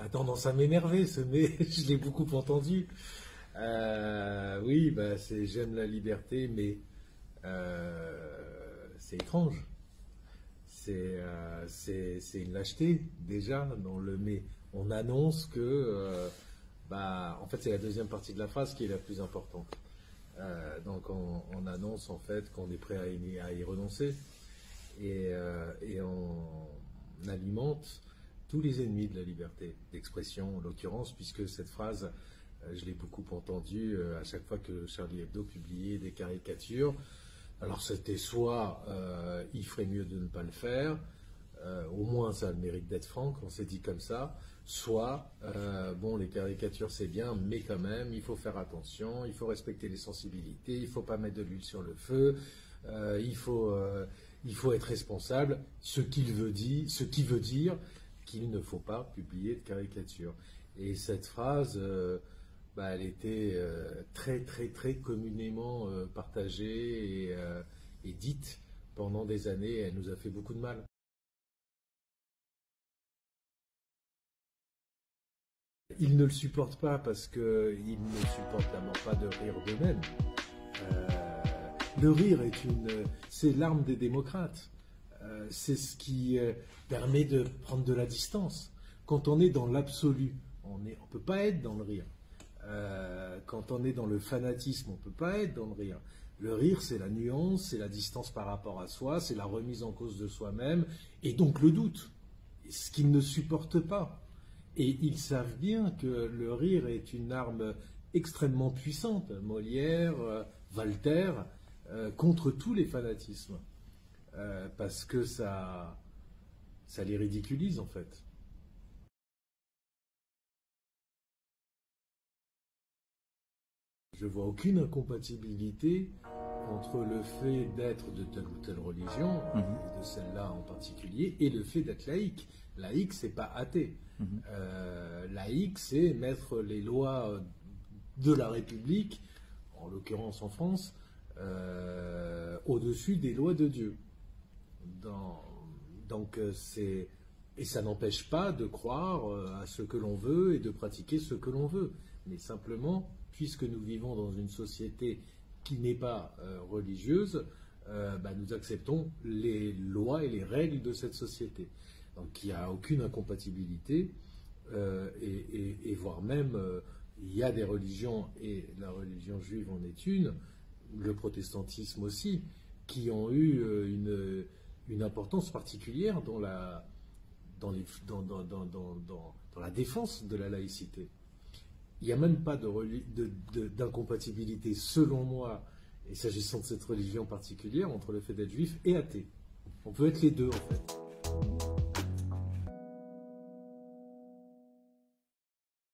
Ça a tendance à m'énerver, ce mais je l'ai beaucoup entendu. Oui, bah, j'aime la liberté, mais c'est étrange. C'est une lâcheté, déjà, dans le mais. On annonce que, bah, en fait, c'est la deuxième partie de la phrase qui est la plus importante. Donc, on annonce, en fait, qu'on est prêt à y renoncer. Et on alimente tous les ennemis de la liberté d'expression, en l'occurrence, puisque cette phrase, je l'ai beaucoup entendue à chaque fois que Charlie Hebdo publiait des caricatures. Alors c'était soit il ferait mieux de ne pas le faire, au moins ça a le mérite d'être franc, on s'est dit comme ça, soit bon, les caricatures c'est bien, mais quand même il faut faire attention, il faut respecter les sensibilités, il ne faut pas mettre de l'huile sur le feu, il faut être responsable, ce qui veut dire qu'il ne faut pas publier de caricatures. Et cette phrase, bah, elle était très très très communément partagée et dite pendant des années. Elle nous a fait beaucoup de mal. Ils ne le supportent pas parce qu'ils ne supportent d'abord pas de rire d'eux-mêmes. Euh, le rire c'est l'arme des démocrates. C'est ce qui permet de prendre de la distance. Quand on est dans l'absolu, on ne peut pas être dans le rire. Quand on est dans le fanatisme, on ne peut pas être dans le rire. Le rire, c'est la nuance, c'est la distance par rapport à soi, c'est la remise en cause de soi-même, et donc le doute, ce qu'ils ne supportent pas. Et ils savent bien que le rire est une arme extrêmement puissante. Molière, Voltaire, contre tous les fanatismes. Parce que ça les ridiculise en fait. Je vois aucune incompatibilité entre le fait d'être de telle ou telle religion, et de celle-là en particulier, et le fait d'être laïque. Laïque, c'est pas athée. Laïque, c'est mettre les lois de la République, en l'occurrence en France, au-dessus des lois de Dieu. Donc et ça n'empêche pas de croire à ce que l'on veut et de pratiquer ce que l'on veut. Mais simplement, puisque nous vivons dans une société qui n'est pas religieuse, bah, nous acceptons les lois et les règles de cette société. Donc il n'y a aucune incompatibilité, et voire même il y a des religions, et la religion juive en est une, le protestantisme aussi, qui ont eu une importance particulière dans la défense de la laïcité. Il n'y a même pas d'incompatibilité, selon moi, et s'agissant de cette religion particulière, entre le fait d'être juif et athée. On peut être les deux, en fait.